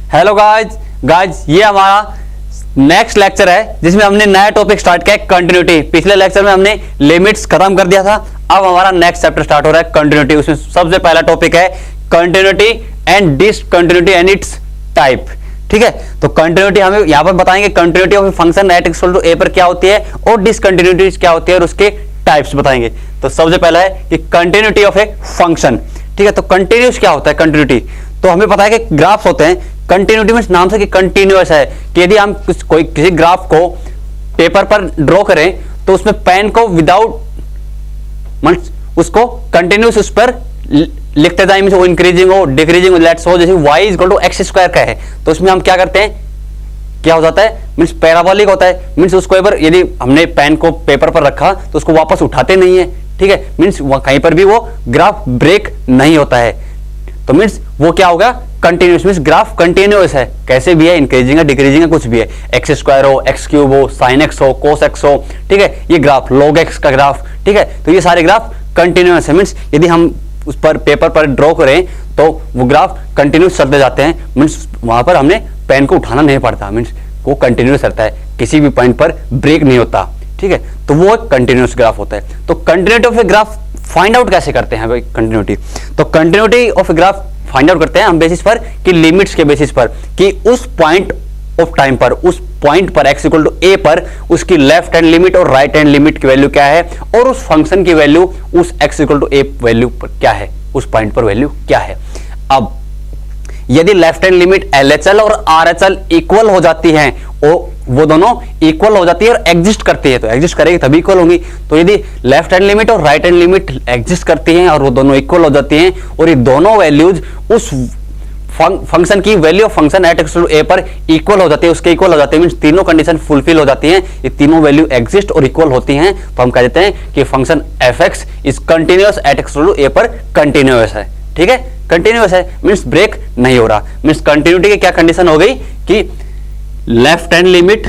Hello guys ये हमारा next lecture है जिसमें हमने नया टॉपिक स्टार्ट किया है कंटिन्यूटी। पिछले लेक्चर में हमने लिमिट्स खत्म कर दिया था, अब हमारा नेक्स्ट चैप्टर स्टार्ट हो रहा है कंटिन्यूटी। उसमें सबसे पहला टॉपिक है continuity and discontinuity and its type. ठीक है, तो कंटिन्यूटी हमें यहां पर बताएंगे continuity of function at equal to A पर क्या होती है और डिसकंटिन्यूटी क्या होती है और उसके टाइप्स बताएंगे। तो सबसे पहला है कि कंटिन्यूटी ऑफ ए फंक्शन। ठीक है, तो कंटिन्यूस क्या होता है कंटिन्यूटी? तो हमें पता है कि ग्राफ्स होते हैं। कंटिन्यूटी मींस नाम से कि कंटिन्यूअस है कि यदि हम किसी ग्राफ को पेपर पर ड्रॉ करें तो उसमें पेन को विदाउट उसको कंटिन्यूस उस पर लिखते जाए, मींस वो इंक्रीजिंग हो डिक्रीजिंग हो, लेट्स हो जैसे y equal to x square का है तो उसमें हम क्या करते हैं, क्या हो जाता है, मींस पैराबोलिक होता है। मींस उसको एक बार यदि हमने पेन को पेपर पर रखा तो उसको वापस उठाते नहीं है। ठीक है, मींस कहीं पर भी वो ग्राफ ब्रेक नहीं होता है। तो मींस वो क्या होगा, कंटिन्यूस मींस ग्राफ कंटिन्यूअस है, कैसे भी है, इंक्रीजिंग है डिक्रीजिंग है कुछ भी है, एक्स स्क्वायर हो एक्स क्यूब हो साइन एक्स हो कोस एक्स हो। ठीक है, ये ग्राफ लॉग एक्स का ग्राफ। ठीक है, तो ये सारे ग्राफ कंटिन्यूअस है। मींस यदि हम उस पर पेपर पर ड्रॉ करें तो वो ग्राफ कंटिन्यूस चलते जाते हैं। मींस वहां पर हमने पेन को उठाना नहीं पड़ता, मींस वो कंटिन्यूस रहता है, किसी भी पॉइंट पर ब्रेक नहीं होता। ठीक है, तो वो एक कंटिन्यूस ग्राफ होता है। तो continuity of a graph find out कैसे करते हैं भाई कंटिन्यूटी? तो continuity of a graph find out करते हैं हम बेसिस पर कि लिमिट्स के बेसिस पर कि उस पॉइंट ऑफ टाइम पर, उस पॉइंट पर x इक्वल टू a पर उसकी लेफ्ट हैंड लिमिट और राइट हैंड लिमिट की वैल्यू क्या है और उस फंक्शन की वैल्यू उस x equal to a value पर क्या है, उस पॉइंट पर वैल्यू क्या है। अब यदि लेफ्ट हैंड लिमिट LHL और RHL इक्वल हो जाती है, वो दोनों इक्वल हो जाती है और एग्जिस्ट करती है, तो एग्जिस्ट करेगी तभी इक्वल होंगी। तो यदि लेफ्ट हैंड लिमिट और राइट हैंड लिमिट एग्जिस्ट करती हैं और वो दोनों इक्वल हो जाती हैं और ये दोनों वैल्यूज उस फंक्शन की value of function at X to A पर इक्वल हो जाती है, उसके इक्वल हो जाती है, मींस तीनों कंडीशन फुलफिल हो जाती हैं, ये तीनों वैल्यू एग्जिस्ट और इक्वल होती हैं, तो हम कह देते हैं कि function F x is continuous at X to A पर कंटिन्यूअस है। ठीक है, कंटिन्यूअस है मींस ब्रेक नहीं हो रहा। मींस कंटिन्यूटी की क्या कंडीशन हो गई कि left hand limit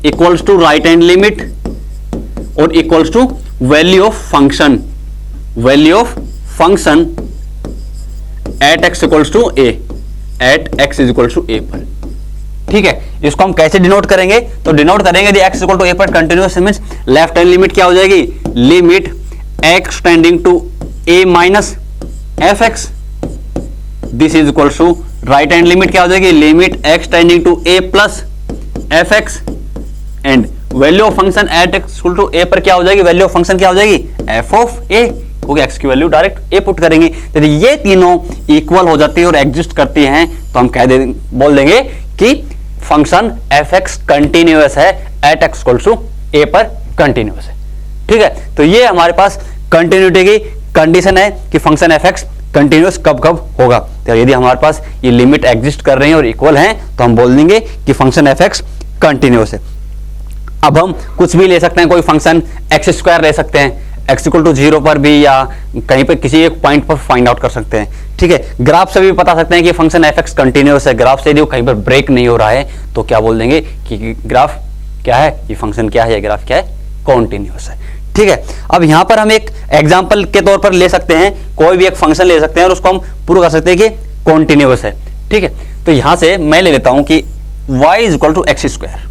equals to right hand limit और equals to value of function at X equals to A, at X is equals to A पर। ठीक है, इसको हम कैसे डिनोट करेंगे? तो डिनोट करेंगे यदि एक्स इक्वल टू ए पर continuous means left hand limit क्या हो जाएगी, limit X tending to A minus F X, this is equals to right hand limit क्या हो जाएगी, limit X tending to A plus F X and value of function at x equal to A पर क्या हो जाएगी, value of function क्या हो जाएगी, एफ ऑफ ए, क्योंकि एक्स की वैल्यू डायरेक्ट ए पुट करेंगे। यदि ये तीनों इक्वल हो जाती है और एग्जिस्ट करती हैं तो हम बोल देंगे कि फंक्शन एफ एक्स कंटिन्यूअस है eight x equal to A पर कंटिन्यूअस है। ठीक है, तो ये हमारे पास कंटिन्यूटी की कंडीशन है कि फंक्शन एफ एक्स कंटिन्यूअस कब कब होगा। तो यदि हमारे पास ये लिमिट एग्जिस्ट कर रही है और इक्वल हैं तो हम बोल देंगे कि फंक्शन एफ एक्स कंटिन्यूअस है। अब हम कुछ भी ले सकते हैं, कोई फंक्शन एक्स स्क्वायर ले सकते हैं एक्स इक्वल टू 0 पर भी या कहीं पर किसी एक पॉइंट पर फाइंड आउट कर सकते हैं। ठीक है, ग्राफ से भी बता सकते हैं कि फंक्शन एफ एक्स कंटिन्यूअस है। ग्राफ से यदि वो कहीं पर ब्रेक नहीं हो रहा है तो क्या बोल देंगे कि ग्राफ क्या है, ये फंक्शन क्या है, ये ग्राफ क्या है, कॉन्टिन्यूअस है। ठीक है, अब यहां पर हम एक एग्जाम्पल के तौर पर ले सकते हैं, कोई भी एक फंक्शन ले सकते हैं और उसको हम प्रूव कर सकते हैं कि कॉन्टिन्यूअस है। ठीक है, तो यहां से मैं ले लेता हूं कि y is equal to x square.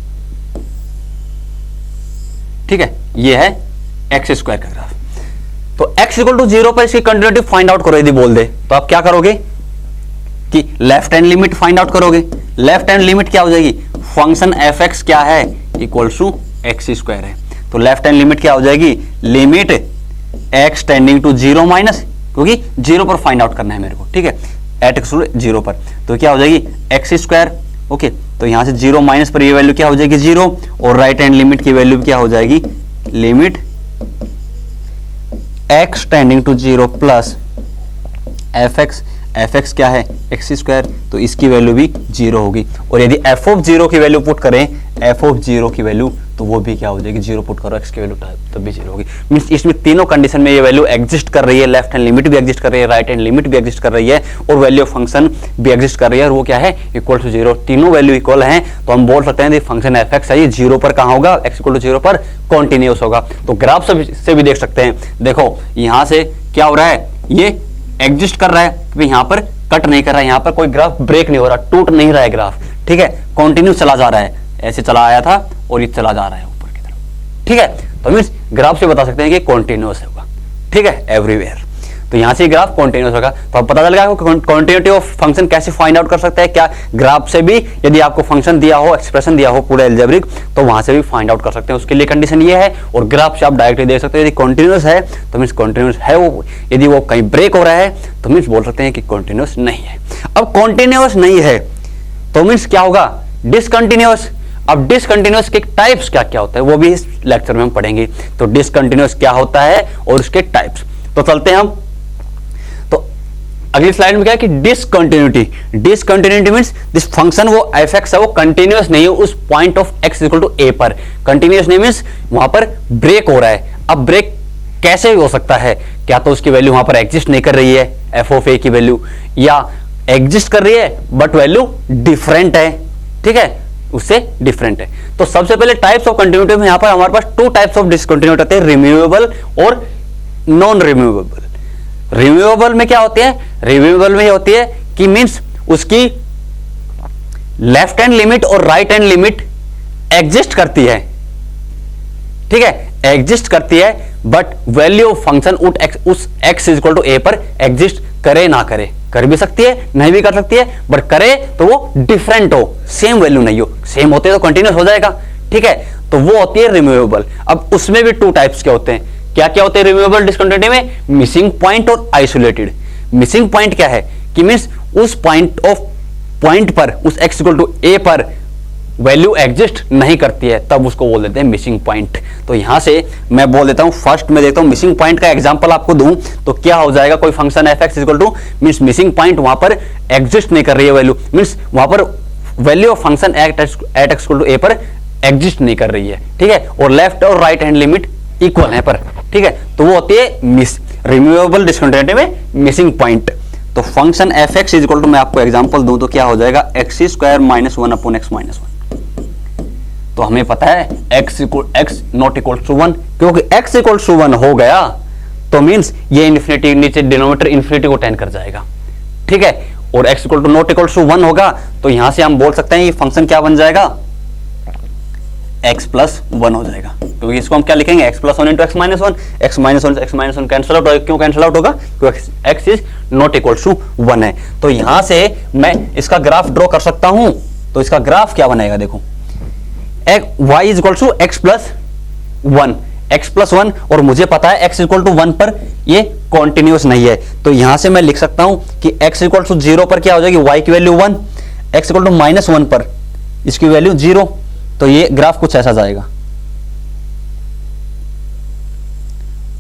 ठीक है, ये है एक्स स्क्वायर का ग्राफ। तो x इक्वल टू 0 पर इसकी कंटिन्यूटी फाइंड आउट करो यदि बोल दे तो आप क्या करोगे कि left hand limit find out करोगे। लेफ्ट हैंड लिमिट क्या हो जाएगी, फंक्शन एफ एक्स क्या है, इक्वल टू एक्स स्क्वायर है, तो लेफ्ट हैंड लिमिट क्या हो जाएगी, limit x tending to 0 minus, क्योंकि 0 पर फाइंड आउट करना है मेरे को। ठीक है, एट एक्स 0 पर, तो क्या हो जाएगी एक्स स्क्वायर। ओके, तो यहां से 0 माइनस पर ये वैल्यू क्या हो जाएगी 0 और राइट हैंड लिमिट की वैल्यू क्या हो जाएगी, limit x tending to 0 plus F x क्या है एक्स स्क्वायर, तो इसकी वैल्यू भी 0 होगी। और यदि f ऑफ 0 की वैल्यू पुट करें, f ऑफ 0 की वैल्यू, तो वो भी क्या हो जाएगी 0 पुट करो x की वैल्यू तब भी 0 होगी। मींस इसमें तीनों कंडीशन में ये वैल्यू एग्जिस्ट कर रही है, लेफ्ट हैंड लिमिट भी एग्जिस्ट कर रही है, राइट हैंड लिमिट भी एग्जिस्ट कर रही है और वैल्यू ऑफ फंक्शन भी एग्जिस्ट कर रही है और वो क्या है, इक्वल टू 0। तीनों वैल्यू इक्वल हैं तो हम बोल सकते हैं फंक्शन एफ एक्स है ये 0 पर कहां होगा, x इक्वल टू 0 पर कॉन्टिन्यूअस होगा। तो ग्राफ से भी देख सकते हैं, देखो यहां से क्या हो रहा है, ये एग्जिस्ट कर रहा है, यहां पर कट नहीं कर रहा है, यहाँ पर कोई ग्राफ ब्रेक नहीं हो रहा, टूट नहीं रहा है ग्राफ, ठीक है, कंटिन्यू चला जा रहा है, ऐसे चला आया था और ये चला जा रहा है ऊपर की तरफ, ठीक है। तो मीन्स ग्राफ से बता सकते हैं कि कॉन्टिन्यूअस होगा, ठीक है, एवरीवेयर। तो यहां से ग्राफ कॉन्टिन्यूअस होगा। तो अब पता चल गया कॉन्टिन्यूटी ऑफ फंक्शन कैसे फाइंड आउट कर सकते हैं, क्या ग्राफ से भी यदि आपको फंक्शन दिया हो, एक्सप्रेशन दिया हो पूरा एल्जेब्रिक, तो वहां से भी फाइंड आउट कर सकते हैं। उसके लिए कंडीशन ये है, और ग्राफ से आप डायरेक्टली देख सकते हैं, यदि कॉन्टिन्यूअस है तो मीन्स कॉन्टिन्यूअस है वो, यदि वो कहीं ब्रेक हो रहा है तो मीन्स बोल सकते हैं कि कॉन्टिन्यूअस नहीं है। अब कॉन्टिन्यूअस नहीं है तो मीन्स क्या होगा, डिसकंटिन्यूअस। अब डिसकंटिन्यूअस के टाइप्स क्या क्या होता है वो भी इस लेक्चर में हम पढ़ेंगे। तो डिसकंटिन्यूअस क्या होता है और उसके टाइप्स। तो चलते हैं हम, तो अगली स्लाइड में क्या है कि discontinuity. Discontinuity means this function वो एफ है वो कंटिन्यूअस नहीं है उस point of X equal to A पर। कंटिन्यूअस नहीं मींस वहां पर ब्रेक हो रहा है। अब ब्रेक कैसे हो सकता है, क्या तो उसकी वैल्यू वहां पर एग्जिस्ट नहीं कर रही है एफ ऑफ ए की वैल्यू, या एग्जिस्ट कर रही है बट वैल्यू डिफरेंट है, ठीक है, उससे डिफरेंट है। तो सबसे पहले टाइप्स ऑफ कंटिन्यूटी में यहां पर हमारे पास टू टाइप्स ऑफ डिसकंटिन्यूटी होते हैं, रिमूवेबल और नॉन रिमूवेबल। रिमूवेबल में क्या होती है, रिमूवेबल में होती है कि मींस उसकी लेफ्ट हैंड लिमिट और राइट हैंड लिमिट एग्जिस्ट करती है, ठीक है, एग्जिस्ट करती है, बट वैल्यू ऑफ फंक्शन उस x इक्वल टू ए पर एग्जिस्ट करे ना करे, कर भी सकती है नहीं भी कर सकती है, बट करे तो वो डिफरेंट हो, सेम वैल्यू नहीं हो। सेम होते तो कंटिन्यूअस हो जाएगा, ठीक है, तो वो होती है रिमूवेबल। अब उसमें भी टू टाइप्स के होते हैं, क्या क्या होते हैं रिमूवेबल डिसकंटिन्यूटी में, मिसिंग पॉइंट और आइसोलेटेड। मिसिंग पॉइंट क्या है कि मींस उस पॉइंट पर उस x इक्वल टू ए पर वैल्यू एग्जिस्ट नहीं करती है, तब उसको बोल देते हैं मिसिंग पॉइंट। तो यहां से मैं बोल देता हूं, फर्स्ट में देखता हूं मिसिंग पॉइंट का एग्जांपल आपको दूं तो क्या हो जाएगा, कोई function F x equal to means missing point वहां पर एग्जिस्ट नहीं कर रही है वैल्यू, मींस वहां पर value of function at x equal to A पर एग्जिस्ट नहीं कर रही है, ठीक है, और लेफ्ट और राइट हैंड लिमिट इक्वल है पर, ठीक है, तो वो होती है मिस रिमूवेबल डिसकंटिन्यूटी में मिसिंग पॉइंट। तो function F x equal to मैं आपको एग्जांपल दूं तो क्या हो जाएगा, x square minus one upon x minus one. तो हमें पता है x नॉट इक्वल टू 1, क्योंकि x इक्वल टू 1 हो गया तो मींस ये इन्फिनिटी नीचे डिनोमिनेटर इन्फिनिटी को टेन कर जाएगा, ठीक है, और x equal to not equal to 1 होगा तो यहां से हम बोल सकते हैं ये फंक्शन क्या बन जाएगा, x प्लस 1 हो जाएगा, क्योंकि इसको हम क्या लिखेंगे, x plus 1 into x minus 1, x minus 1 x minus 1 cancel out होगा। क्यों कैंसिल आउट होगा, क्योंकि x is not equal to 1 है। तो यहां से मैं इसका ग्राफ ड्रॉ कर सकता हूं, तो इसका ग्राफ क्या बनेगा, देखो y is equal to x plus 1, x plus 1, और मुझे पता है x इक्वल टू 1 पर ये कॉन्टिन्यूअस नहीं है, तो यहां से मैं लिख सकता हूं कि x इक्वल टू 0 पर क्या हो जाएगी, y की value 1, x equal to minus 1 पर इसकी वैल्यू 0, तो ये ग्राफ कुछ ऐसा जाएगा,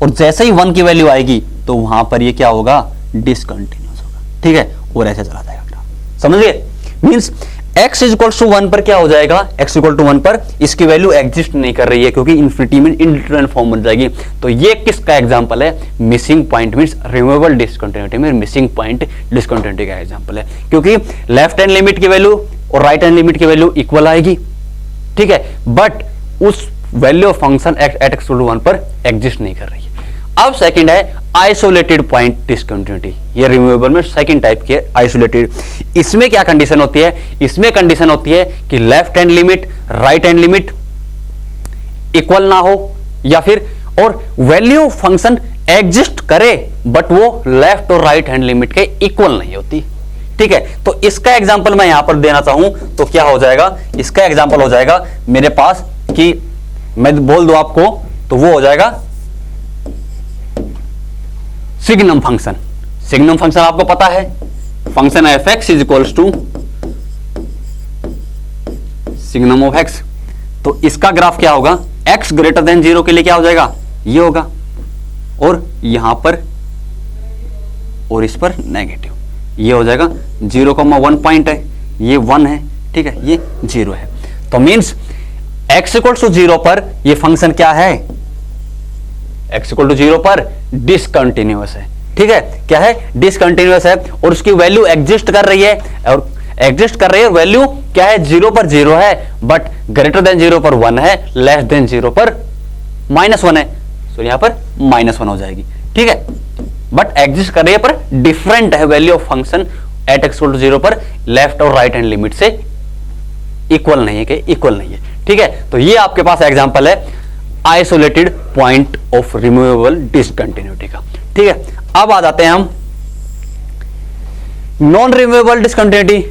और जैसे ही 1 की वैल्यू आएगी तो वहां पर ये क्या होगा, डिसकंटिन्यूअस होगा, ठीक है, और ऐसे चला जाएगा ग्राफ, समझ गए। मींस x इक्वल टू 1 पर क्या हो जाएगा, x इक्वल टू 1 पर इसकी वैल्यू एग्जिस्ट नहीं कर रही है क्योंकि इन्फिनिटी में इंडिटरमिनेट फॉर्म बन जाएगी। तो ये किसका एग्जांपल है, missing point means removable discontinuity में मिसिंग पॉइंट डिसकंटिन्यूटी का एग्जांपल है, क्योंकि लेफ्ट हैंड लिमिट की वैल्यू और राइट हैंड लिमिट की वैल्यू इक्वल आएगी, ठीक है, बट उस value of function at x equal to 1 पर एग्जिस्ट नहीं कर रही है। अब सेकंड है आइसोलेटेड पॉइंट डिसकंटिन्यूटी, ये रिमूवेबल में सेकंड टाइप की है आइसोलेटेड। इसमें क्या कंडीशन होती है, इसमें कंडीशन होती है कि left hand limit right hand limit equal ना हो, या फिर और वैल्यू फंक्शन एग्जिस्ट करे बट वो लेफ्ट और राइट हैंड लिमिट के इक्वल नहीं होती, ठीक है। तो इसका एग्जांपल मैं यहां पर देना चाहूं तो क्या हो जाएगा, इसका एग्जांपल हो जाएगा मेरे पास कि मैं बोल दूं आपको तो वो हो जाएगा सिग्नम फंक्शन। सिग्नम फंक्शन आपको पता है, function F x is equals to signum of x. तो इसका ग्राफ क्या होगा, x ग्रेटर देन 0 के लिए क्या हो जाएगा, ये होगा, और यहां पर और इस पर नेगेटिव, ये हो जाएगा 0,1 पॉइंट है, ये 1 है, ठीक है, ये 0 है। तो मींस x इक्वल टू 0 पर ये फंक्शन क्या है, x इक्वल टू 0 पर डिसकंटिन्यूअस है, ठीक है, क्या है, डिसकंटिन्यूअस है, और उसकी वैल्यू एग्जिस्ट कर रही है, और एग्जिस्ट कर रही है, वैल्यू क्या है, 0 पर 0 है, बट ग्रेटर देन 0 पर 1 है, लेस देन 0 पर -1 है, तो यहां पर -1 हो जाएगी, ठीक है, बट एग्जिस्ट कर रही है पर डिफरेंट है value of function at x equal to 0 पर लेफ्ट और राइट हैंड लिमिट से इक्वल नहीं है, कि इक्वल नहीं है। ठीक है, तो ये आपके पास एग्जांपल है isolated point of removable discontinuity का। ठीक है, अब आ जाते हैं हम non removable discontinuity.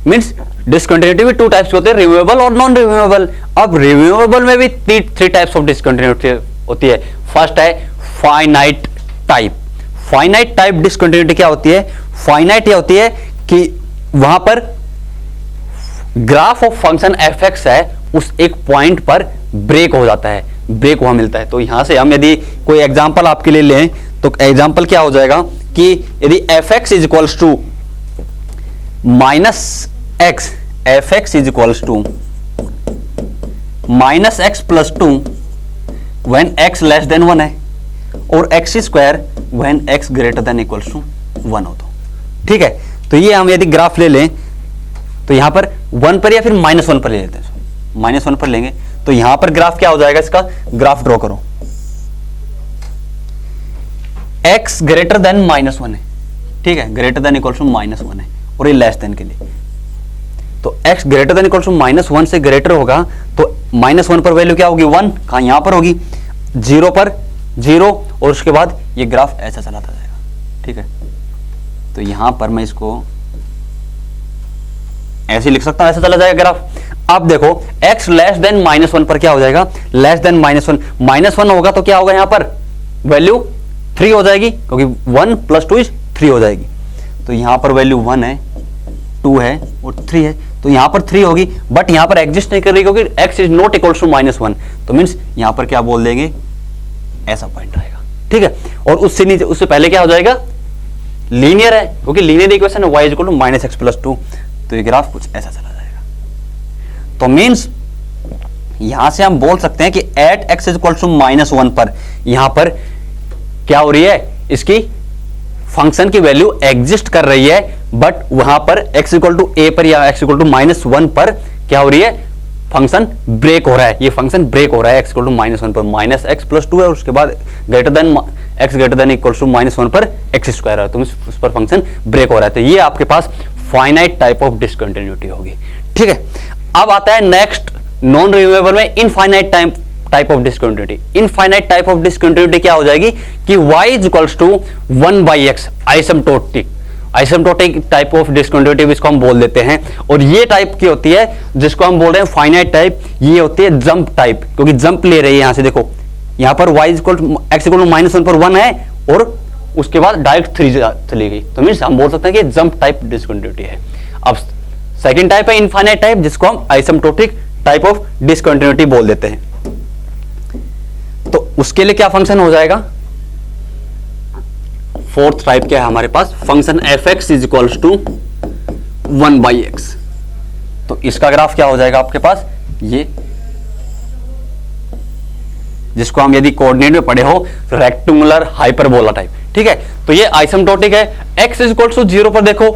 Means discontinuity भी टू टाइप्स के होते हैं, रिमूवेबल और नॉन रिमूवेबल। अब रिमूवेबल में भी थ्री टाइप्स ऑफ डिसकंटिन्यूटी होती है। फर्स्ट है finite type. Finite type discontinuity क्या होती है? फाइनाइट ये होती है कि वहां पर graph of function F x है, उस एक पॉइंट पर ब्रेक हो जाता है, ब्रेक वहां मिलता है। तो यहां से हम यदि कोई एग्जांपल आपके लिए लें तो एग्जांपल क्या हो जाएगा कि यदि f x is equals to minus x, f x is equals to minus x plus two when x less than 1 है, और x square when x greater than equals to 1 हो। तो ठीक है, तो ये हम यदि ग्राफ ले लें तो यहां पर 1 पर या फिर -1 पर ले लेते हैं, -1 पर लेंगे तो यहां पर ग्राफ क्या हो जाएगा, इसका ग्राफ ड्रॉ करो। x ग्रेटर देन -1 है, ठीक है, ग्रेटर देन इक्वल टू -1 है, और ये लेस देन के लिए। तो x greater than equal to -1 से ग्रेटर होगा तो -1 पर वैल्यू क्या होगी, 1। कहां, यहां पर होगी, 0 पर 0, और उसके बाद ये ग्राफ ऐसा चलाता जाएगा। ठीक है, तो यहां पर मैं इसको ऐसे लिख सकता हूं, ऐसा चला जाएगा ग्राफ। अब देखो x लेस देन -1 पर क्या हो जाएगा, लेस देन -1 होगा तो क्या होगा, यहां पर वैल्यू 3 हो जाएगी, क्योंकि 1 + 2 = 3 हो जाएगी। तो यहां पर वैल्यू 1 है, 2 है और 3 है, तो यहां पर 3 होगी, बट यहां पर एग्जिस्ट नहीं कर रही क्योंकि x is not equal to -1। तो मींस यहां पर क्या बोल देंगे, ऐसा पॉइंट आएगा। ठीक है, और उससे नीचे, उससे पहले क्या हो जाएगा, लीनियर है, क्योंकि लीनियर इक्वेशन है y इक्वल टू -x + 2, तो ये ग्राफ कुछ ऐसा चला जाएगा। तो मींस यहां से हम बोल सकते हैं कि एट x इक्वल टू -1 पर यहां पर क्या हो रही है, इसकी फंक्शन की वैल्यू एग्जिस्ट कर रही है, बट वहां पर x इक्वल टू a पर या x इक्वल टू -1 पर क्या हो रही है, फंक्शन ब्रेक हो रहा है। ये फंक्शन ब्रेक हो रहा है x इक्वल टू -1 पर, -x + 2 है, और उसके बाद greater than x greater than equal to -1 पर x स्क्वायर है, तो उस पर फंक्शन ब्रेक हो रहा है। तो ये आपके पास फाइनाइट टाइप ऑफ डिसकंटिन्यूटी होगी। ठीक है, अब आता है नेक्स्ट नॉन रिमूवेबल में infinite type of discontinuity. Infinite type of discontinuity क्या हो जाएगी कि y is equals to 1/x, asymptotic type of discontinuity इसको हम बोल देते हैं। और ये टाइप की होती है जिसको हम बोल रहे हैं फाइनाइट टाइप, ये होती है जंप टाइप, क्योंकि जंप ले रही है। यहां से देखो, यहां पर y equal to x equal to -1 पर 1 है, और उसके बाद डायरेक्ट 3 चली गई, तो मींस हम बोल सकते हैं कि जंप टाइप डिसकंटिन्यूटी है। अब सेकंड टाइप है इनफाइनाइट टाइप, जिसको हम आइसिम्प्टोटिक टाइप ऑफ डिसकंटिन्यूटी बोल देते हैं। तो उसके लिए क्या फंक्शन हो जाएगा, फोर्थ टाइप क्या है हमारे पास, function F x is equals to 1/x। तो इसका ग्राफ क्या हो जाएगा आपके पास, ये जिसको हम यदि कोऑर्डिनेट में पढ़े हो रेक्टेंगुलर हाइपरबोला टाइप। ठीक है, तो ये आइसिम्प्टोटिक है। x इज इक्वल्स टू 0 पर देखो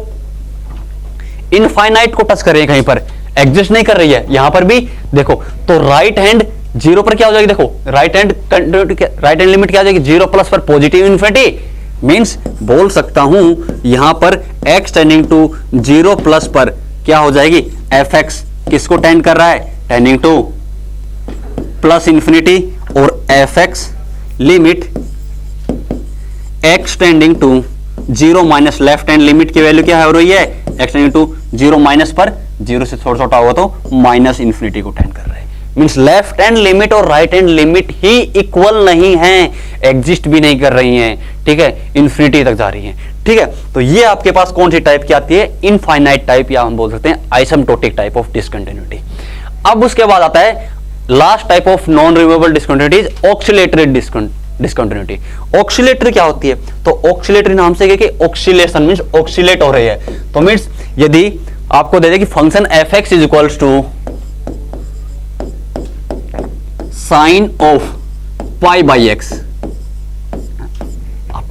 इनफाइनाइट को टच कर रही है, कहीं पर एग्जिस्ट नहीं कर रही है, यहां पर भी देखो, तो राइट हैंड 0 पर क्या हो जाएगी, देखो राइट हैंड लिमिट क्या हो जाएगी, 0 प्लस पर पॉजिटिव इन्फिनिटी। मींस बोल सकता हूं यहां पर x टेंडिंग टू 0 प्लस पर क्या हो जाएगी, fx किसको टेंड कर रहा है, टेंडिंग टू प्लस इंफिनिटी, और fx limit x tending to 0 minus left hand limit की वैल्यू क्या हो रही है, x टेंडिंग टू 0 माइनस पर 0 से थोड़ा छोटा होगा तो माइनस इंफिनिटी को टेंड कर रहा है। मींस लेफ्ट हैंड लिमिट और राइट हैंड लिमिट ही इक्वल नहीं है, एग्जिस्ट भी नहीं कर रही हैं। ठीक है, इंफिनिटी तक जा रही हैं। ठीक है, तो ये आपके पास कौन सी टाइप की आती है, इनफाइनाइट टाइप, या हम बोल सकते हैं आइसिम्प्टोटिक टाइप ऑफ डिसकंटिन्यूटी। अब उसके बाद आता है last type of non removable discontinuity, oscillatory discontinuity. Oscillatory क्या होती है, तो ऑक्सिलेटरी नाम से कि ऑक्सिलेशन मींस ऑक्सिलेट हो रही है। तो मींस यदि आपको दे दे कि function F x is equals to sine of π/x,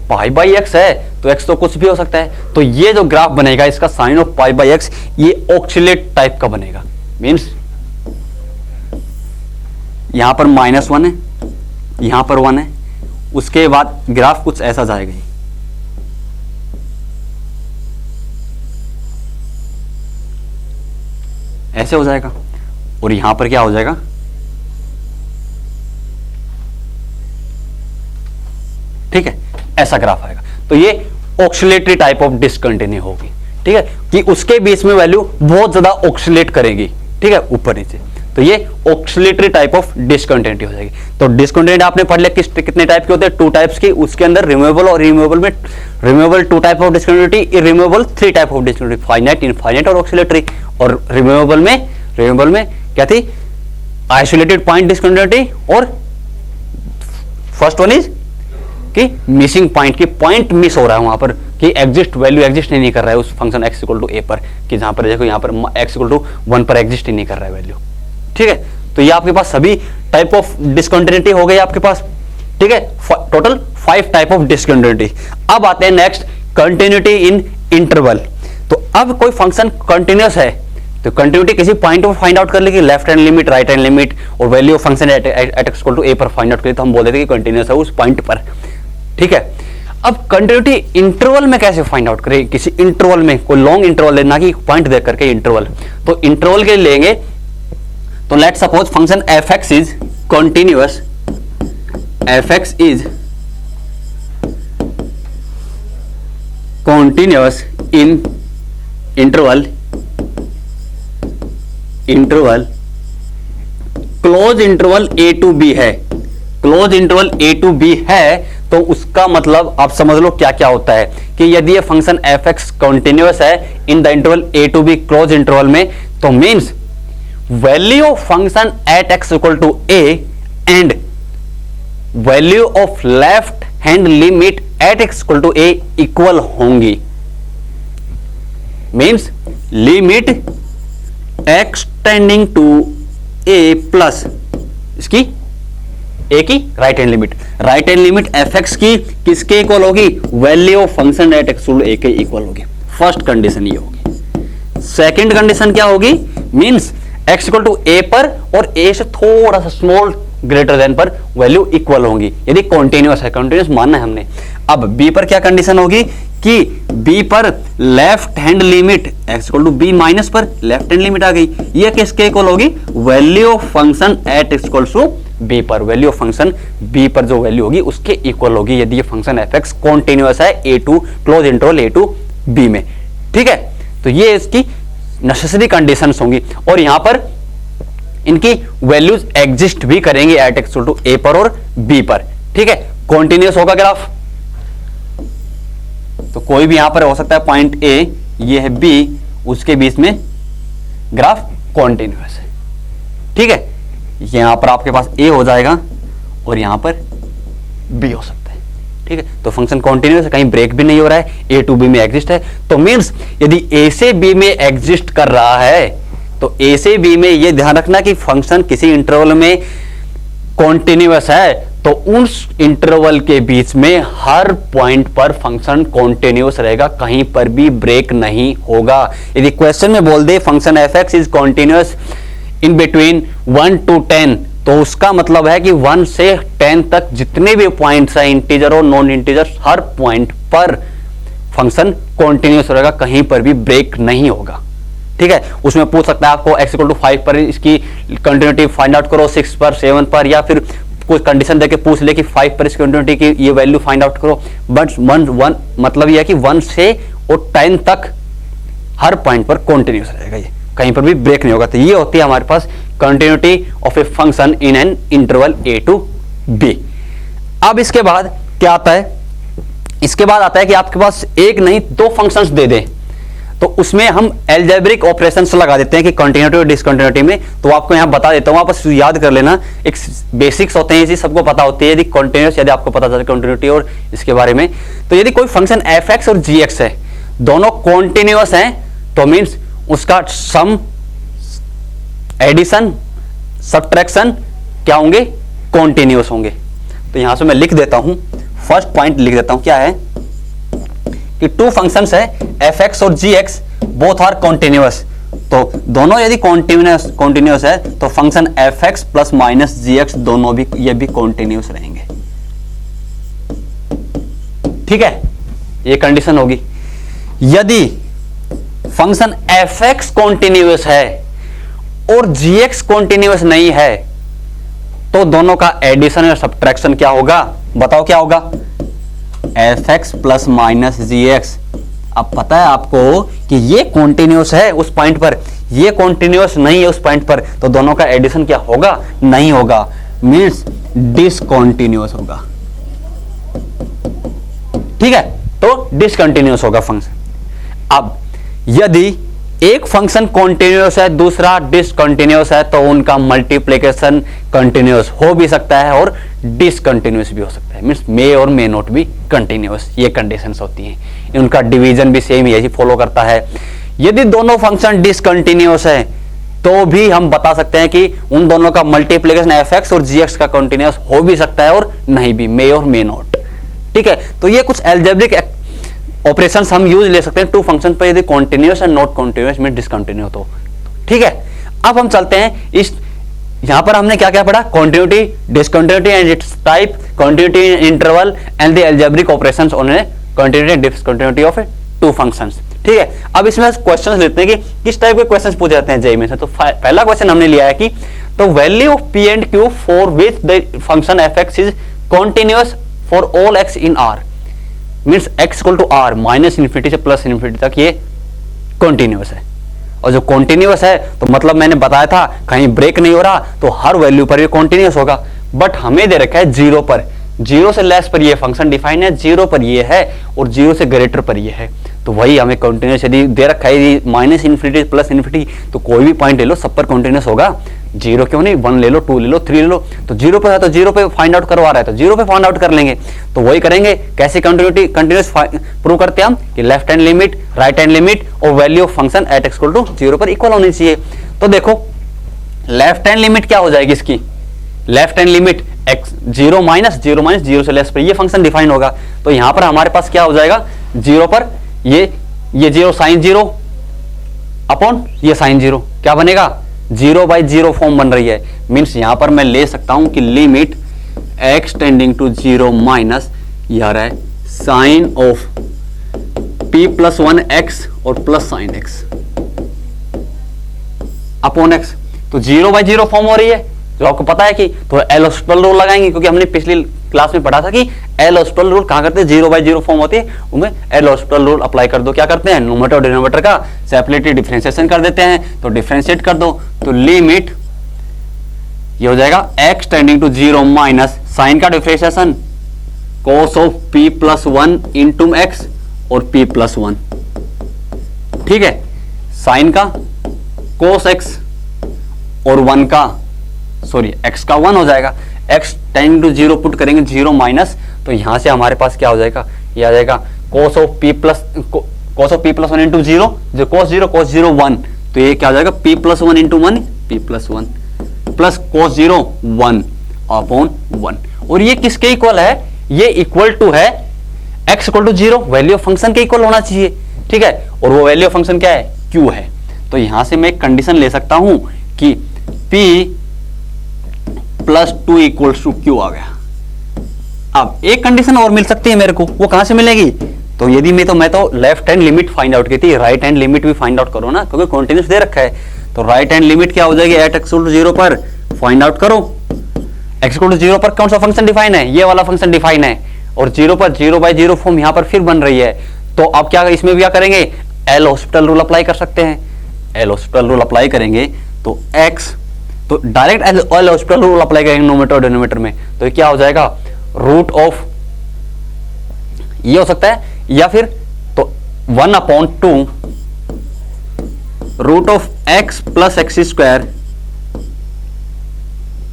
π/x है तो x तो कुछ भी हो सकता है, तो ये जो ग्राफ बनेगा इसका साइन ऑफ π/x, ये ऑक्सिलेट टाइप का बनेगा। मींस यहां पर -1 है, यहां पर 1 है, उसके बाद ग्राफ कुछ ऐसा जाएगा, ऐसे हो जाएगा, और यहां पर क्या हो जाएगा, ठीक है, ऐसा ग्राफ आएगा। तो ये ऑक्सिलेटरी टाइप ऑफ डिसकंटिन्यू होगी, ठीक है, कि उसके बीच में वैल्यू बहुत ज्यादा ऑक्सिलेट करेगी, ठीक है, ऊपर नीचे। तो ये ऑक्सिलेटरी टाइप ऑफ डिसकंटिन्यूटी हो जाएगी। तो डिसकंटिन्यूटी आपने पढ़ लिया कितने टाइप के होते हैं, 2 टाइप्स की। उसके अंदर रिमूवेबल और रिमूवेबल में removable 2 type of discontinuity, irremovable 3 type of discontinuity, finite, infinite और ऑक्सिलेटरी। और रिमूवेबल में क्या थी, आइसोलेटेड पॉइंट डिसकंटिन्यूटी, और फर्स्ट वन इज कि मिसिंग पॉइंट, की पॉइंट मिस हो रहा है वहां पर, कि एग्जिस्ट वैल्यू एग्जिस्ट नहीं कर रहा है उस function x equal to a पर, कि जहां पर देखो यहां पर x इक्वल टू 1 पर एग्जिस्ट ही नहीं कर रहा है वैल्यू, ठीक है। तो ये आपके पास सभी टाइप ऑफ डिसकंटिन्यूटी हो गई आपके पास, ठीक है, टोटल 5 टाइप ऑफ डिसकंटिन्यूटी। अब आते हैं नेक्स्ट, कंटिन्यूटी इन इंटरवल। तो अब कोई फंक्शन कंटिन्यूअस है तो कंटिन्यूटी किसी पॉइंट पर फाइंड आउट कर लेगी, left hand limit, right hand limit, और value of function at x equal to a पर फाइंड आउट करें, तो हम बोल देते हैं कि कंटिन्यूअस है उस पॉइंट पर, ठीक है। अब कंटिन्यूटी इंटरवल में कैसे फाइंड आउट करें, किसी इंटरवल में, कोई लॉन्ग इंटरवल लेना कि पॉइंट देख करके इंटरवल। तो इंटरवल के लिए लेंगे, तो let suppose function fx is continuous, fx is continuous in interval close interval a to b है, close interval a to b है, तो उसका मतलब आप समझ लो क्या क्या होता है, कि यदि ये फंक्शन fx कंटिन्यूअस है in the interval a to b closed interval में, तो means value of function at x equal to a and value of left hand limit at x equal to a equal होंगी। Means limit x tending to a plus इसकी a की right hand limit fx की किसके equal होगी, value of function at x equal to a के equal होगी। First condition ये होगी। सेकंड कंडीशन क्या होगी, means x equal to a पर और a से थोड़ा सा स्मॉल ग्रेटर देन पर वैल्यू इक्वल होंगी, यदि कॉन्टिन्यूअस है, कॉन्टिन्यूअस मानना है हमने। अब b पर क्या कंडीशन होगी, कि b पर left hand limit x equal to b minus पर लेफ्ट हैंड लिमिट आ गई, ये किसके इक्वल होगी, value of function at x equal to b पर, वैल्यू ऑफ फंक्शन b पर जो वैल्यू होगी उसके इक्वल होगी, यदि ये फंक्शन fx कॉन्टिन्यूअस है a to close interval a to b में, ठीक है। तो ये इसकी नेसेसरी कंडीशंस होंगी, और यहां पर इनकी वैल्यूज एग्जिस्ट भी करेंगे at x equal to a पर और b पर, ठीक है। कॉन्टिन्यूअस होगा ग्राफ, तो कोई भी यहां पर हो सकता है पॉइंट a, ये है b, उसके बीच में ग्राफ कॉन्टिन्यूअस है, ठीक है। यहां पर आपके पास a हो जाएगा और यहां पर b हो सकता है, ठीक है। तो फंक्शन कॉन्टिन्यूअस है, कहीं ब्रेक भी नहीं हो रहा है, a टू b में एग्जिस्ट है। तो मींस यदि a से b में एग्जिस्ट कर रहा है, तो a से b में ये ध्यान रखना कि फंक्शन किसी इंटरवल में कॉन्टिन्यूअस है, तो उस इंटरवल के बीच में हर पॉइंट पर फंक्शन कॉन्टिन्यूअस रहेगा, कहीं पर भी ब्रेक नहीं होगा। यदि क्वेश्चन में बोल दे function fx is continuous in between 1 to 10, तो उसका मतलब है कि 1 से 10 तक जितने भी पॉइंट्स हैं, इंटीजर और नॉन इंटीजर, हर पॉइंट पर फंक्शन कॉन्टिन्यूअस रहेगा, कहीं पर भी ब्रेक नहीं होगा, ठीक है। उसमें पूछ सकता है आपको x इक्वल टू 5 पर इसकी कंटिन्यूटी फाइंड आउट करो, 6 पर, 7 पर, या फिर कुछ कंडीशन देके पूछ ले कि 5 पर इसकी कंटिन्यूटी की ये वैल्यू फाइंड आउट करो। बट वन मतलब ये है कि 1 से और 10 तक हर पॉइंट पर कॉन्टिन्यूअस रहेगा, ये कहीं पर भी ब्रेक नहीं होगा। तो ये होती है हमारे पास continuity of a function in an interval a to b। अब इसके बाद क्या आता है, इसके बाद आता है कि आपके पास एक नहीं 2 फंक्शंस दे दें, तो उसमें हम एल्जेब्रिक ऑपरेशंस लगा देते हैं कि कंटिन्यूटी और डिसकंटिन्यूटी में। तो आपको यहां बता देता हूं, आप बस याद कर लेना, एक बेसिक्स होते हैं, ये चीज सबको पता होती है। यदि कंटिन्यूअस, यदि आपको पता चले कंटिन्यूटी और इसके बारे में, तो यदि कोई फंक्शन fx और gx है, दोनों कॉन्टिन्यूअस हैं, तो मींस उसका सम, एडिशन, सब्ट्रैक्शन क्या होंगे, कॉन्टिन्यूअस होंगे। तो यहां से मैं लिख देता हूं, फर्स्ट पॉइंट लिख देता हूं, क्या है कि 2 फंक्शंस है fx और gx, बोथ आर कॉन्टिन्यूअस। तो दोनों यदि कॉन्टिन्यूअस है, तो function fx plus minus gx दोनों भी, ये भी कॉन्टिन्यूअस रहेंगे, ठीक है। ये कंडीशन होगी। यदि फंक्शन fx कॉन्टिन्यूअस है और gx कॉन्टिन्यूअस नहीं है, तो दोनों का एडिशन या सब्ट्रैक्शन क्या होगा, बताओ क्या होगा, fx प्लस माइनस gx। अब पता है आपको कि ये कॉन्टिन्यूअस है उस पॉइंट पर, ये कॉन्टिन्यूअस नहीं है उस पॉइंट पर, तो दोनों का एडिशन क्या होगा, नहीं होगा, मींस डिसकंटिन्यूअस होगा। ठीक है, तो डिसकंटिन्यूअस होगा फंक्शन। अब यदि एक फंक्शन कॉन्टिन्यूअस है, दूसरा डिसकंटिन्यूअस है, तो उनका मल्टीप्लिकेशन कंटिन्यूअस हो भी सकता है और डिसकंटिन्यूअस भी हो सकता है, मींस मे और मे नॉट भी कंटिन्यूअस, ये कंडीशंस होती हैं। उनका डिवीजन भी सेम ही फॉलो करता है। यदि दोनों फंक्शन डिसकंटिन्यूअस है तो भी हम बता सकते हैं कि उन दोनों का मल्टीप्लिकेशन fx और gx का कंटिन्यूअस हो भी सकता है और नहीं भी, मे और मे नॉट। ठीक है, तो ये कुछ एल्जेब्रिक ऑपरेशंस हम यूज ले सकते हैं टू फंक्शन पर, यदि कॉन्टिन्यूअस एंड नॉट कॉन्टिन्यूअस में डिसकंटिन्यू तो। ठीक है, अब हम चलते हैं इस, यहां पर हमने क्या क्या पढ़ा, continuity, discontinuity and its type, continuity interval and the algebraic operations on continuity and discontinuity of two functions. ठीक है, अब इसमें क्वेश्चंस लेते हैं कि किस टाइप के क्वेश्चंस पूछे जाते हैं जेईई में से। तो पहला क्वेश्चन हमने लिया है कि तो value of p and q for which the function fx is continuous for all x in r, means x equal to r, minus infinity से प्लस इन्फिनिटी तक ये कॉन्टिन्यूअस है। और जो कॉन्टिन्यूअस है तो मतलब मैंने बताया था कहीं ब्रेक नहीं हो रहा, तो हर वैल्यू पर ये कॉन्टिन्यूअस होगा। बट हमें दे रखा है 0 पर, 0 से लेस पर ये फंक्शन डिफाइन है, 0 पर ये है और 0 से ग्रेटर पर ये है। तो वही हमें कंटिन्यूअस यदि दे रखा है माइनस इन्फिनिटी प्लस इन्फिनिटी, तो कोई भी पॉइंट ले लो सब पर कंटिन्यूअस होगा। 0 क्यों नहीं, 1 ले लो, 2 ले लो, 3 ले लो, तो 0 पर है तो 0 पे फाइंड आउट करवा रहा है तो 0 पे फाइंड आउट कर लेंगे। तो वही करेंगे, कैसे कंटिन्यूटी कंटिन्यूअस प्रूव करते हैं हम कि left hand limit, right hand limit और value of function at x equal to 0 पर इक्वल होनी चाहिए। तो देखो लेफ्ट हैंड लिमिट क्या हो जाएगी इसकी, left hand limit x 0 minus 0 से लेस पर ये फंक्शन डिफाइन होगा। तो यहां पर हमारे पास क्या हो जाएगा, 0 पर ये 0 साइन 0 अपॉन ये साइन 0 क्या बनेगा, 0/0 फॉर्म बन रही है। मींस यहां पर मैं ले सकता हूं कि limit x tending to 0 minus यार है sine of p plus 1x और plus sine x upon x, तो 0/0 फॉर्म हो रही है जो आपको पता है कि, तो एल हॉस्पिटल रूल लगाएंगे क्योंकि हमने पिछली क्लास में पढ़ा था कि एल हॉस्पिटल रूल कहां करते हैं, 0/0 फॉर्म होती है उनमें एल हॉस्पिटल रूल अप्लाई कर दो। क्या करते हैं, न्यूमरेटर और डिनोमिनेटर का सेपरेटली डिफरेंशिएशन कर देते हैं, तो डिफरेंशिएट कर दो, तो लिमिट ये हो जाएगा x tending to 0 minus sine का differentiation cos of p plus 1 into x और p प्लस 1, ठीक है, साइन का cos x और 1 का सॉरी x का 1 हो जाएगा, x टेंडिंग टू 0 पुट करेंगे 0 माइनस, तो यहां से हमारे पास क्या हो जाएगा, ये आ जाएगा cos of p plus 1 into 0, जो cos 0 1, तो ये क्या हो जाएगा p plus 1 into 1 p plus 1 plus cos 0 1 upon 1। और ये किसके इक्वल है, ये इक्वल टू है x equal to 0, value of function के इक्वल होना चाहिए। ठीक है, और वो वैल्यू ऑफ फंक्शन क्या है, q है। तो यहां से मैं एक कंडीशन ले सकता हूं कि p plus 2 equals to q आ गया। अब एक कंडीशन और मिल सकती है मेरे को, वो कहां से मिलेगी, तो यदि मैं तो left hand limit find out की थी, राइट हैंड लिमिट भी फाइंड आउट करो ना, क्योंकि कॉन्टिन्यूअस दे रखा है। तो राइट हैंड लिमिट क्या हो जाएगी, एट x इक्वल टू 0 पर फाइंड आउट करो, x इक्वल टू 0 पर कौन सा फंक्शन डिफाइन है, ये वाला फंक्शन डिफाइन है, और 0 पर 0/0 फॉर्म यहां पर फिर बन रही है। तो अब क्या इसमें भी क्या करेंगे, एल हॉस्पिटल रूल अप्लाई कर सकते हैं। एल हॉस्पिटल रूल अप्लाई करेंगे तो x, तो direct L hospital rule apply करेंगे नोमीटर और डिनोमिनेटर में, तो ये क्या हो जाएगा, रूट ऑफ ये हो सकता है, या फिर तो 1/2 root of x plus x square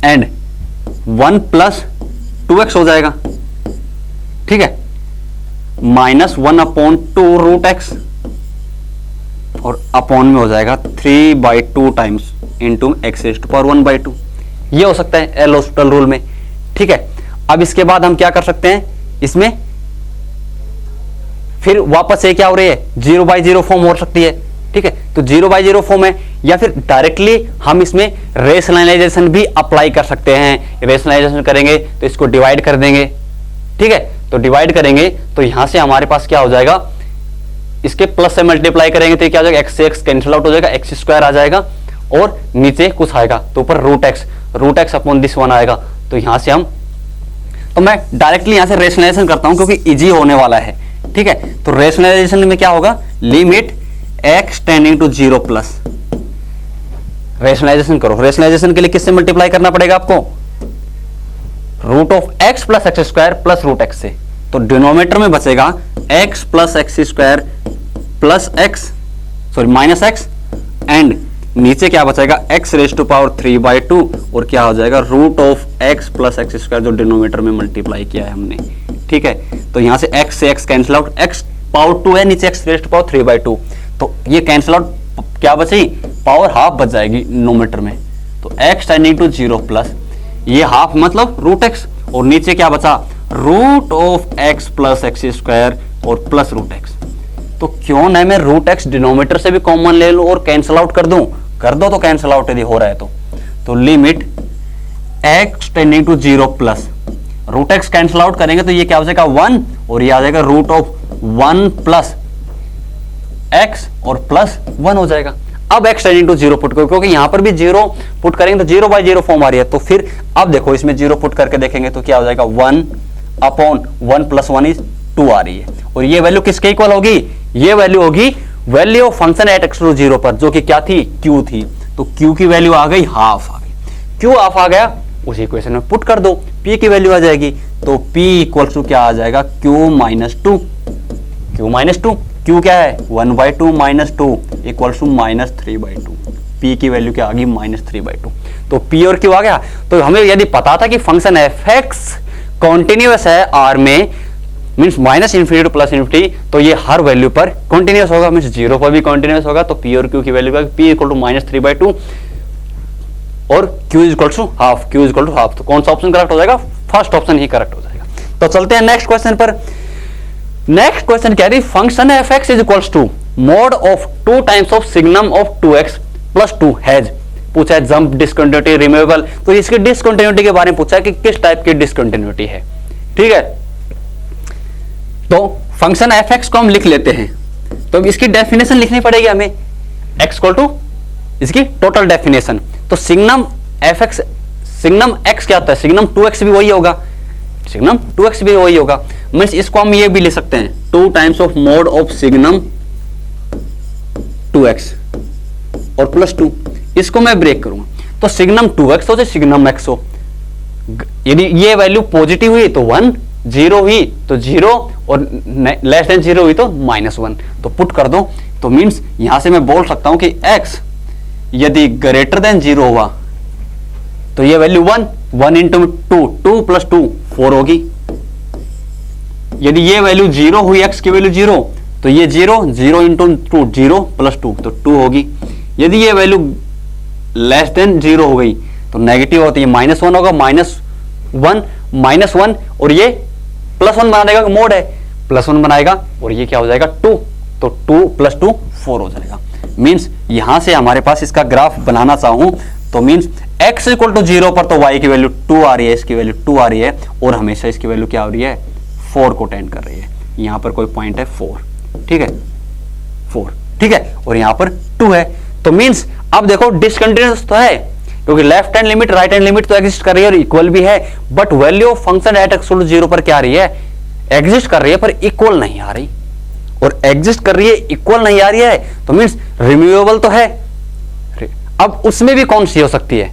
and 1 plus 2x हो जाएगा। ठीक है, माइनस 1/2 रूट x और अपॉन में हो जाएगा 3/2 times into x raise to power 1/2, ये हो सकता है एल हॉस्पिटल रूल में। ठीक है, अब इसके बाद हम क्या कर सकते हैं, इसमें फिर वापस से क्या हो रही है, 0/0 फॉर्म हो सकती है। ठीक है, तो 0/0 फॉर्म है, या फिर डायरेक्टली हम इसमें रेशनलाइजेशन भी अप्लाई कर सकते हैं। रेशनलाइजेशन करेंगे तो इसको डिवाइड कर देंगे। ठीक है, तो डिवाइड करेंगे तो यहां से हमारे पास क्या हो जाएगा, इसके प्लस से मल्टीप्लाई करेंगे तो क्या हो जाएगा, एक्स से एक्स कैंसिल आउट हो जाएगा, एक्स स्क्वायर आ जाएगा और नीचे कुछ आएगा तो ऊपर root x upon this one आएगा। तो यहां से तो मैं डायरेक्टली यहां से रेशनलाइजेशन करता हूं क्योंकि इजी होने वाला है, ठीक है। तो रेशनलाइजेशन में क्या होगा, limit x tending to 0 plus, rationalization करो। रेशनलाइजेशन के लिए किससे मल्टीप्लाई करना पड़ेगा आपको, root of x plus x square plus root x से। तो डिनोमिनेटर में बचेगा x plus x square plus x sorry minus x, and नीचे क्या बचेगा x रेज टू पावर 3/2 और क्या हो जाएगा root of x plus x square जो डिनोमिनेटर में मल्टीप्लाई किया है हमने, ठीक है। तो यहां से x से x cancel out, x power 2 है, नीचे x रेज टू पावर 3/2, तो ये कैंसिल आउट, क्या बचेगी पावर हाफ बच जाएगी नोमीटर में। तो x टेंडिंग टू 0 प्लस ये हाफ मतलब रूट x, और नीचे क्या बचा root of x plus x square और प्लस रूट x। तो क्यों ना मैं रूट x डिनोमिनेटर से भी कॉमन ले लूं और कैंसिल आउट कर दूं, कर दो तो कैंसिल आउट यदि हो रहा है तो limit x tending to 0 plus root x cancel out करेंगे तो ये क्या हो जाएगा 1 और ये आ जाएगा रूट ऑफ 1 प्लस x और प्लस 1 हो जाएगा। अब x टेंडिंग टू 0 पुट करो क्योंकि यहां पर भी 0 पुट करेंगे तो 0/0 फॉर्म आ रही है। तो फिर अब देखो इसमें 0 पुट करके देखेंगे तो क्या हो जाएगा 1 अपॉन 1 प्लस 1 इज 2 आ रही है। और ये वैल्यू किसके इक्वल होगी, ये वैल्यू होगी value of function at x to 0 पर जो कि क्या थी q थी। तो q की वैल्यू आ गई हाफ आ गई, q हाफ आ गया उसी इक्वेशन में पुट कर दो, p की वैल्यू आ जाएगी तो p इक्वल्स टू क्या आ जाएगा q माइनस 2, q क्या है 1/2 minus 2 equals to minus 3/2, p की वैल्यू क्या आ गई -3/2। तो p और q आ गया। तो हमें यदि पता था कि फंक्शन f(x) कॉन्टिन्यूअस है r में means minus infinity two plus infinity, तो ये हर वैल्यू पर कॉन्टिन्यूअस होगा, मींस 0 पर भी कॉन्टिन्यूअस होगा। तो p और q की वैल्यू p इक्वल टू -3/2 और q इक्वल टू हाफ, तो कौन सा ऑप्शन करेक्ट हो जाएगा, फर्स्ट ऑप्शन ही करेक्ट हो जाएगा। तो चलते हैं नेक्स्ट क्वेश्चन पर। नेक्स्ट क्वेश्चन क्या है, function f(x) is equals to mod of 2 times of signum of 2x plus 2 has, पूछा है जंप, डिसकंटिन्यूटी, रिमूवेबल। तो इसकी डिसकंटिन्यूटी के बारे में पूछा है कि किस टाइप की डिसकंटिन्यूटी है, ठीक है। तो फंक्शन f(x) को हम लिख लेते हैं, तो इसकी डेफिनेशन लिखनी पड़ेगी हमें, x इक्वल टू इसकी टोटल डेफिनेशन। तो सिग्नम f(x), सिग्नम x क्या होता है, सिग्नम 2x भी वही होगा, सिग्नम 2x भी वही होगा। मींस इसको हम ये भी ले सकते हैं 2 times of mod of signum 2x और प्लस 2, इसको मैं ब्रेक करूंगा तो सिग्नम 2x हो चाहे सिग्नम x हो, यदि ये वैल्यू पॉजिटिव हुई तो 1, 0 हुई तो 0 और लेस देन 0 हुई तो -1, तो पुट कर दो। तो मींस यहां से मैं बोल सकता हूं कि x यदि ग्रेटर देन 0 हुआ तो ये वैल्यू 1 इंटू 2 प्लस 2 4 होगी। यदि ये वैल्यू 0 हुई, x की वैल्यू 0 तो ये 0 इंटू 2 0 प्लस 2 तो 2 होगी। यदि ये वैल्यू लेस देन 0 हो गई तो नेगेटिव होती है, -1 होगा, -1 और ये +1 बना देगा, मोड है +1 बनाएगा और ये क्या हो जाएगा 2, तो 2 + 2 4 हो जाएगा। मींस यहां से हमारे पास इसका ग्राफ बनाना चाहूं तो मींस x इक्वल टू 0 पर तो y की वैल्यू 2 आ रही है, इसकी वैल्यू 2 आ रही है और हमेशा इसकी वैल्यू क्या हो रही है 4 को टेंड कर रही है। यहां पर कोई पॉइंट है 4, ठीक है 4, ठीक है, और यहां पर 2 है। तो मींस अब देखो डिसकंटिन्यूअस तो है क्योंकि left hand limit right hand limit तो एग्जिस्ट कर रही है और इक्वल भी है, but value of function at x to 0 पर क्या आ रही है, एग्जिस्ट कर रही है पर इक्वल नहीं आ रही, और एग्जिस्ट कर रही है इक्वल नहीं आ रही है तो मींस रिमूवेबल तो है। अब उसमें भी कौन सी हो सकती है,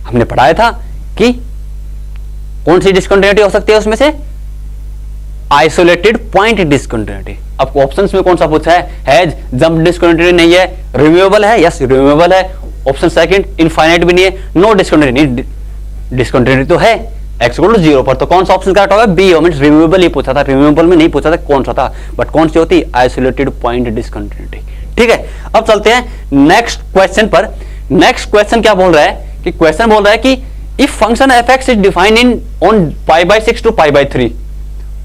हमने पढ़ाया था कि कौन सी डिसकंटिन्यूटी हो सकती है उसमें से, आइसोलेटेड पॉइंट डिसकंटिन्यूटी। अब ऑप्शंस में कौन सा पूछा है, हैज, जंप डिसकंटिन्यूटी नहीं है, रिमूवेबल है, यस रिमूवेबल है, ऑप्शन सेकंड, इनफाइनाइट भी नहीं है, नो डिसकंटिन्यूटी, डिसकंटिन्यूटी तो है x इक्वल टू 0 पर, तो कौन सा ऑप्शन करेक्ट होगा, बी, मींस रिमूवेबल ही पूछा था, रिमूवेबल में नहीं पूछा था कौन सा था, बट कौन सी होती, आइसोलेटेड पॉइंट डिसकंटिन्यूटी, ठीक है। अब चलते हैं नेक्स्ट क्वेश्चन पर। नेक्स्ट क्वेश्चन क्या बोल रहा है कि क्वेश्चन बोल रहा है कि if function f(x) is defined in on π/6 to π/3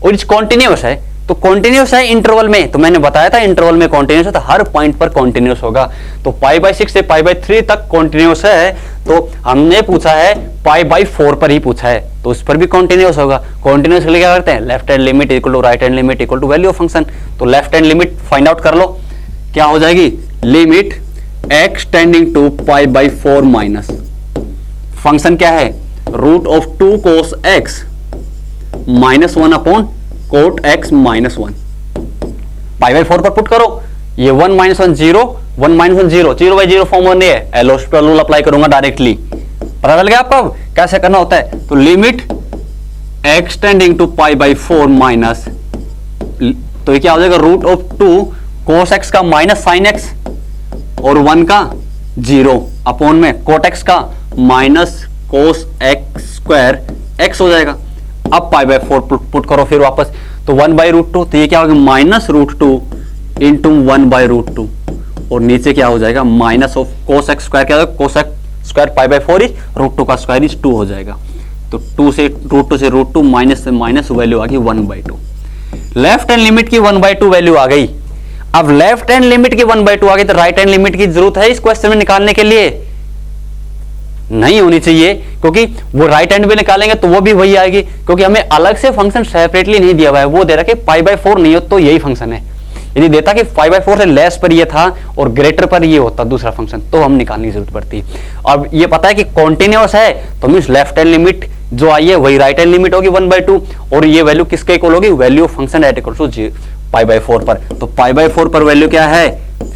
और इज कॉन्टिन्यूअस है, तो कॉन्टिन्यूअस है इंटरवल में, तो मैंने बताया था इंटरवल में कॉन्टिन्यूअस है तो हर पॉइंट पर कॉन्टिन्यूअस होगा, तो π/6 से π/3 तक कॉन्टिन्यूअस है, तो हमने पूछा है π/4 पर ही पूछा है तो उस पर भी कॉन्टिन्यूअस होगा। कॉन्टिन्यूअस के लिए क्या करते हैं, left hand limit equal to right hand limit equal to value of function, तो left hand limit find out कर लो, क्या हो जाएगी, limit x tending to pi by 4 minus function क्या है, root of 2 cos x minus 1 upon cot x minus 1 pi by 4 पर put करो, ये 1 माइनस 1 0, 1 माइनस 1 0, 0 बाई 0 फॉर्म होने है, एलोस्पेल रूल अप्लाई करूंगा डायरेक्टली, पता चल गया आपको कैसे करना होता है। तो limit x tending to pi by 4 minus, तो ये क्या हो जाएगा, रूट ऑफ 2 cos x का माइनस साइन x और 1 का 0 अपॉन में कोट x का minus cos x square x हो जाएगा। अब पाई बाई 4 पुट करो फिर वापस, तो 1 बाई रूट 2, तो ये क्या होगा minus root 2 into 1 by root 2 और नीचे क्या हो जाएगा minus of cos x square, क्या होगा cos x square pi by 4 is root 2 का स्क्वायर इज 2 हो जाएगा। तो 2 से रूट 2 माइनस से माइनस वैल्यू आ गई 1/2। लेफ्ट हैंड लिमिट की 1/2 वैल्यू आ गई। अब लेफ्ट हैंड लिमिट की 1/2 आ गई तो राइट हैंड लिमिट की जरूरत है इस क्वेश्चन में निकालने के लिए, नहीं होनी चाहिए, क्योंकि वो राइट हैंड में निकालेंगे तो वो भी वही आएगी, क्योंकि हमें अलग से फंक्शन सेपरेटली नहीं दिया हुआ है, वो दे रहा है कि पाई बाई 4 नहीं हो तो यही फंक्शन है। यदि देता कि पाई बाई 4 से लेस पर ये था और ग्रेटर पर ये होता दूसरा फंक्शन, तो हम निकालने की जरूरत पड़ती। अब ये पता है कि कॉन्टिन्यूअस है तो मींस लेफ्ट हैंड लिमिट जो आई है वही राइट हैंड लिमिट होगी 1/2, और ये वैल्यू किसके इक्वल होगी, value of function at equal to pi by 4 पर। तो पाई बाई 4 पर वैल्यू क्या है,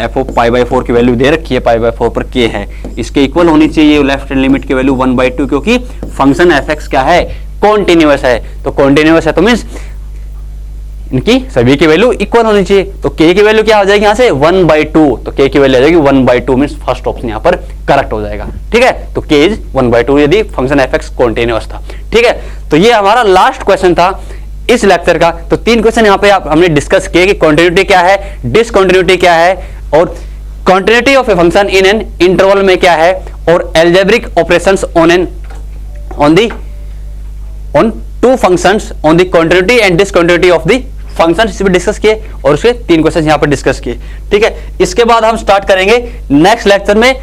एफ ऑफ पाई बाई 4 की वैल्यू दे रखी है, पाई बाई 4 पर के है, इसके इक्वल होनी चाहिए लेफ्ट हैंड लिमिट की वैल्यू 1/2, क्योंकि फंक्शन एफ एक्स क्या है, कॉन्टिन्यूअस है। तो कॉन्टिन्यूअस है तो मींस इनकी सभी की वैल्यू इक्वल होनी चाहिए। तो k की वैल्यू क्या हो जाएगी यहां से 1/2, तो k की वैल्यू आ जाएगी 1/2 मींस फर्स्ट ऑप्शन यहां पर करेक्ट हो जाएगा। ठीक है, तो k इज 1/2 यदि फंक्शन f(x) कॉन्टिन्यूअस था। ठीक है, तो ये हमारा लास्ट क्वेश्चन था इस लेक्चर का। तो 3 क्वेश्चन यहां पे हमने डिस्कस किए कि कॉन्टिन्यूटी क्या है, डिसकॉन्टिन्यूटी क्या है, और continuity of a function in an interval में क्या है, और algebraic operations on two functions on the continuity and discontinuity of the function इस पर डिस्कस किए, और उसके 3 क्वेश्चन यहां पर डिस्कस किए। ठीक है, इसके बाद हम स्टार्ट करेंगे नेक्स्ट लेक्चर में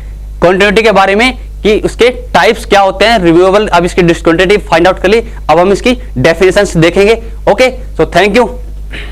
कॉन्टिन्यूटी के बारे में कि उसके टाइप्स क्या होते हैं, रिव्यूएबल। अब इसकी डिसकॉन्टिन्यूटी फाइंड आउट कर ली, अब हम इसकी डेफिनेशंस देखेंगे। Okay, so thank you.